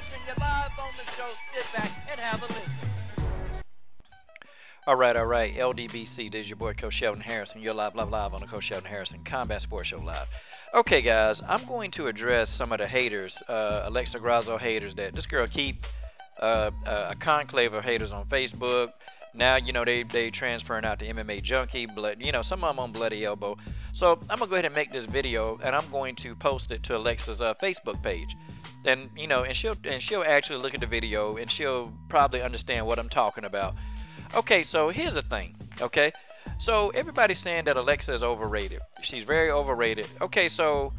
Harrison. You're live on the show. Sit back and have a listen. All right. LDBC, this is your boy, Coach Sheldon Harrison. You're live on the Coach Sheldon Harrison Combat Sports Show Live. Okay, guys, I'm going to address some of the haters, Alexa Grasso haters that this girl keep a conclave of haters on Facebook. Now, you know, they transferring out to MMA Junkie, some of them on Bloody Elbow. So I'm gonna go ahead and make this video, and I'm going to post it to Alexa's Facebook page. And she'll actually look at the video, and she'll probably understand what I'm talking about. Okay, so here's the thing. Okay, so everybody's saying that Alexa is overrated. She's very overrated. Okay, so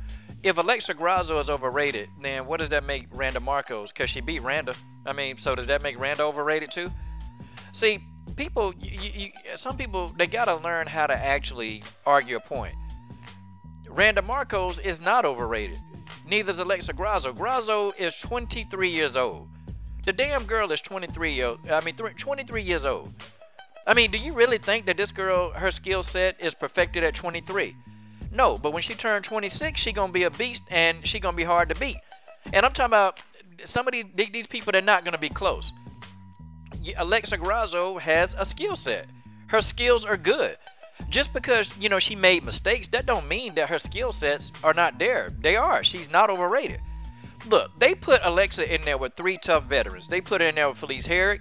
if Alexa Grasso is overrated, then what does that make Randa Markos? Because she beat Randa. I mean, so does that make Randa overrated too? See, people, some people, they gotta learn how to actually argue a point. Randa Markos is not overrated. Neither is Alexa Grasso. Grasso is 23 years old. The damn girl is 23 years old. I mean, do you really think that this girl, her skill set is perfected at 23? No, but when she turned 26, she gonna be a beast, and she gonna be hard to beat. And I'm talking about some of these people that are not gonna be close. Alexa Grasso has a skill set. Her skills are good. Just because, she made mistakes, that don't mean that her skill sets are not there. They are. She's not overrated. Look, they put Alexa in there with 3 tough veterans. They put her in there with Felice Herrig,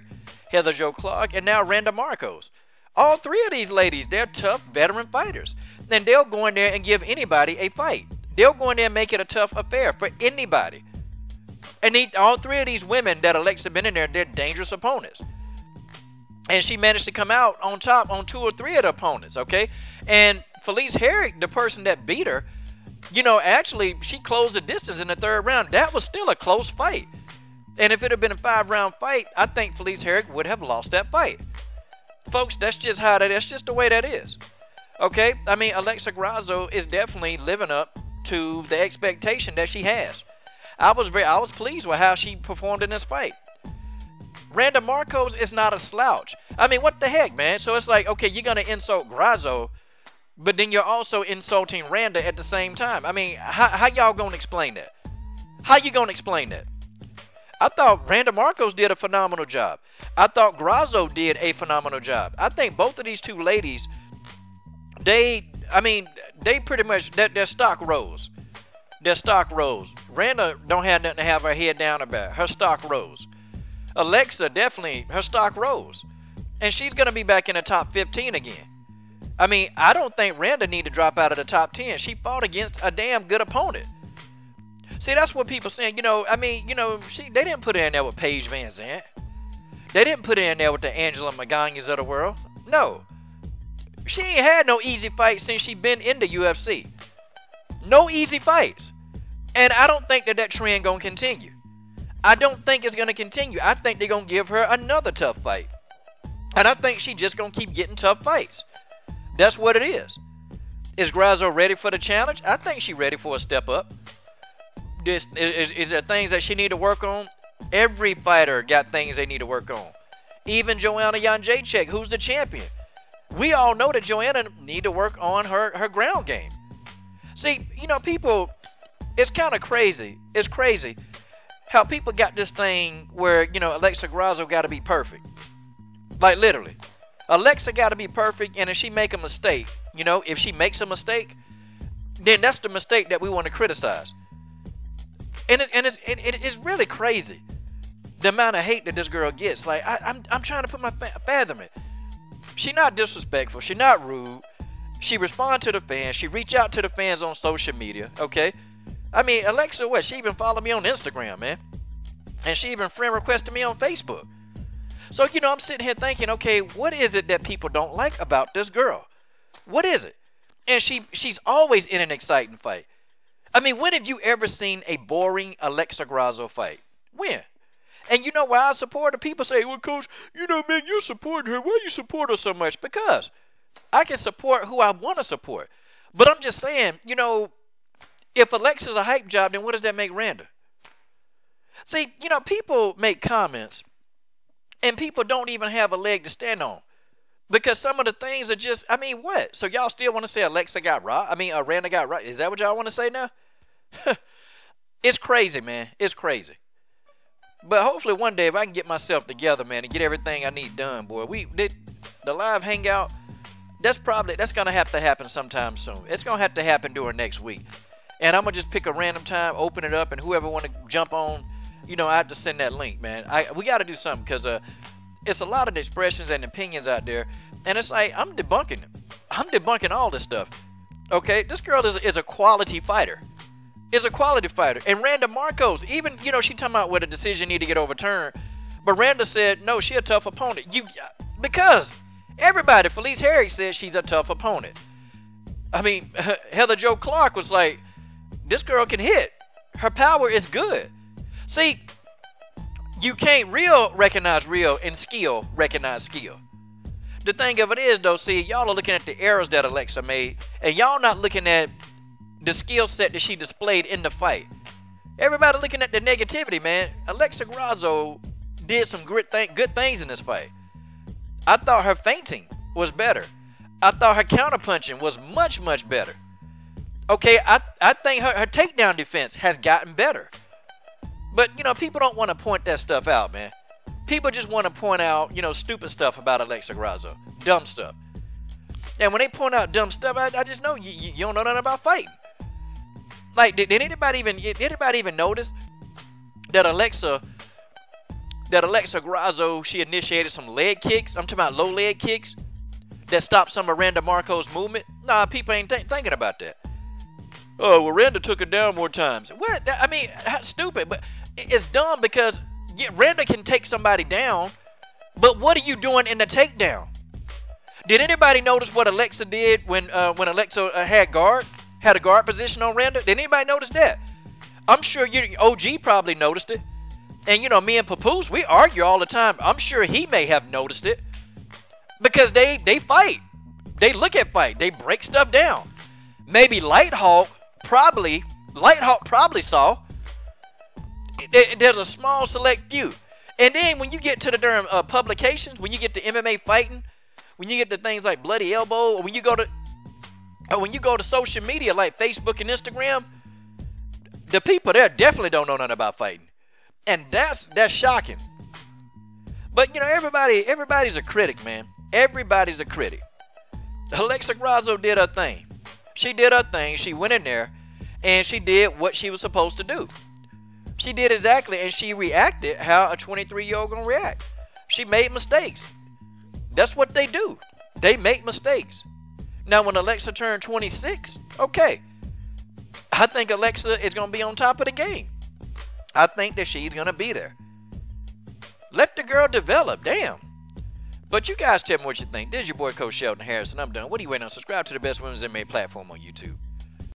Heather Jo Clark, and now Randa Markos. All 3 of these ladies, they're tough veteran fighters. And they'll go in there and give anybody a fight. They'll go in there and make it a tough affair for anybody. And all 3 of these women that Alexa been in there, they're dangerous opponents. And she managed to come out on top on 2 or 3 of the opponents, okay? And Felice Herrig, the person that beat her, actually, she closed the distance in the 3rd round. That was still a close fight. And if it had been a 5-round fight, I think Felice Herrig would have lost that fight. Folks, that's just the way that is. Okay? I mean, Alexa Grasso is definitely living up to the expectation that she has. I was pleased with how she performed in this fight. Randa Markos is not a slouch. I mean, what the heck, man? So it's like, okay, you're going to insult Grasso, but then you're also insulting Randa at the same time. I mean, how y'all going to explain that? How you going to explain that? I thought Randa Markos did a phenomenal job. I thought Grasso did a phenomenal job. I think both of these 2 ladies, they pretty much, their stock rose. Their stock rose. Randa don't have nothing to have her head down about. Her stock rose. Alexa, definitely, her stock rose. And she's going to be back in the top 15 again. I mean, I don't think Randa need to drop out of the top 10. She fought against a damn good opponent. See, that's what people saying. They didn't put her in there with Paige Van Zandt. They didn't put her in there with the Angela Maganyas of the world. No. She ain't had no easy fights since she been in the UFC. No easy fights. And I don't think that trend going to continue. I don't think it's going to continue. I think they're going to give her another tough fight. And I think she's just going to keep getting tough fights. That's what it is. Is Grasso ready for the challenge? I think she's ready for a step up. Is there things that she need to work on? Every fighter got things they need to work on. Even Joanna Jędrzejczyk, who's the champion. We all know that Joanna need to work on her ground game. See, people, it's kind of crazy. It's crazy how people got this thing where, Alexa Grasso got to be perfect. Like, literally. Alexa got to be perfect, and if she make a mistake, if she makes a mistake, then that's the mistake that we want to criticize. And it's really crazy, the amount of hate that this girl gets. Like, I'm trying to put my fathom it. She not disrespectful. She not rude. She respond to the fans. She reach out to the fans on social media, okay? I mean, Alexa, what? She even followed me on Instagram, man. And she even friend requested me on Facebook. So, I'm sitting here thinking, okay, what is it that people don't like about this girl? What is it? And she's always in an exciting fight. I mean, when have you ever seen a boring Alexa Grasso fight? When? And you know why I support her? People say, well, Coach, man, you support her. Why you support her so much? Because I can support who I want to support. But I'm just saying, if Alexa's a hype job, then what does that make Randa? See, people make comments, and people don't even have a leg to stand on. Because some of the things are just, what? So y'all still want to say Alexa got robbed? Randa got robbed. Is that what y'all want to say now? It's crazy, man. It's crazy. But hopefully one day if I can get myself together, man, and get everything I need done, boy, we did the live hangout. That's gonna have to happen sometime soon. It's gonna have to happen during next week. And I'm gonna just pick a random time, open it up, and whoever want to jump on, you know, I have to send that link, man. We got to do something because it's a lot of expressions and opinions out there, and it's like I'm debunking them. I'm debunking all this stuff. Okay, this girl is a quality fighter. Is a quality fighter. And Randa Markos, even, you know, she talking about what a decision need to get overturned, but Randa said no, she a tough opponent. Because everybody, Felice Herrig said she's a tough opponent. I mean, Heather Jo Clark was like, this girl can hit. Her power is good. See, you can't recognize real and skill recognize skill. The thing of it is, though, see, y'all are looking at the errors that Alexa made, and y'all not looking at the skill set that she displayed in the fight. Everybody looking at the negativity, man. Alexa Grasso did some good things in this fight. I thought her feinting was better. I thought her counterpunching was much, much better. Okay, I think her takedown defense has gotten better. But, you know, people don't want to point that stuff out, man. People just want to point out, you know, stupid stuff about Alexa Grasso. Dumb stuff. And when they point out dumb stuff, I just know you don't know nothing about fighting. Like, did anybody even notice that Alexa Grasso, she initiated some leg kicks? I'm talking about low leg kicks that stopped some of Randa Markos' movement. Nah, people ain't thinking about that. Oh, well, Randa took her down more times. What? I mean, stupid, but it's dumb because Randa can take somebody down, but what are you doing in the takedown? Did anybody notice what Alexa did when Alexa had a guard position on Randa? Did anybody notice that? I'm sure OG probably noticed it. And, you know, me and Papoose, we argue all the time. I'm sure he may have noticed it because they fight. They look at fight. They break stuff down. Maybe Lighthawk probably saw. There's a small select few. And then when you get to the darn publications, when you get to MMA fighting, when you get to things like Bloody Elbow, or when you go to social media like Facebook and Instagram, the people there definitely don't know nothing about fighting. And that's shocking. But, you know, everybody's a critic, man. Everybody's a critic. Alexa Grasso did her thing. She did her thing. She went in there and she did what she was supposed to do. She did exactly, and she reacted how a 23-year-old gonna react. She made mistakes. That's what they do. They make mistakes. Now, when Alexa turned 26, okay, I think Alexa is gonna be on top of the game. I think that she's gonna be there. Let the girl develop. Damn. But you guys tell me what you think. This is your boy, Coach Sheldon Harrison. I'm done. What are you waiting on? Subscribe to the best women's MMA platform on YouTube.